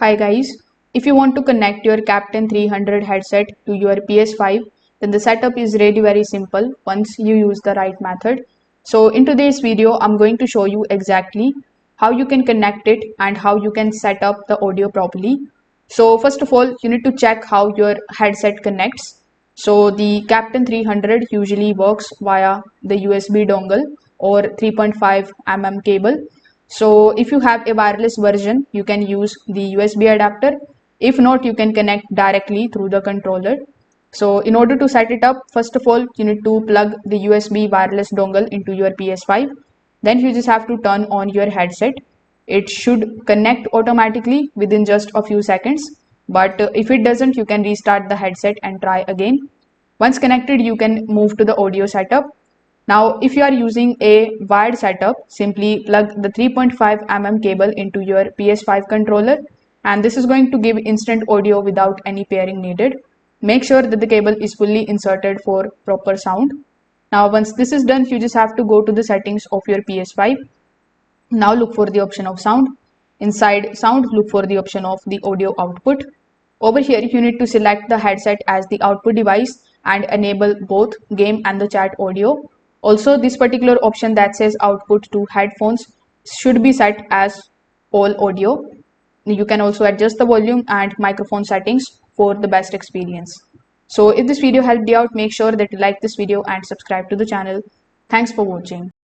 Hi guys, if you want to connect your Captain 300 headset to your PS5, then the setup is really very simple once you use the right method. So in today's video, I'm going to show you exactly how you can connect it and how you can set up the audio properly. So first of all, you need to check how your headset connects. So the Captain 300 usually works via the USB dongle or 3.5 mm cable. So if you have a wireless version, you can use the USB adapter. If not, you can connect directly through the controller. So in order to set it up, first of all, you need to plug the USB wireless dongle into your PS5. Then you just have to turn on your headset. It should connect automatically within just a few seconds. But if it doesn't, you can restart the headset and try again. Once connected, you can move to the audio setup. Now, if you are using a wired setup, simply plug the 3.5 mm cable into your PS5 controller, and this is going to give instant audio without any pairing needed. Make sure that the cable is fully inserted for proper sound. Now, once this is done, you just have to go to the settings of your PS5. Now look for the option of sound. Inside sound, look for the option of the audio output. Over here, you need to select the headset as the output device and enable both game and the chat audio. Also, this particular option that says output to headphones should be set as all audio. You can also adjust the volume and microphone settings for the best experience. So if this video helped you out, make sure that you like this video and subscribe to the channel. Thanks for watching.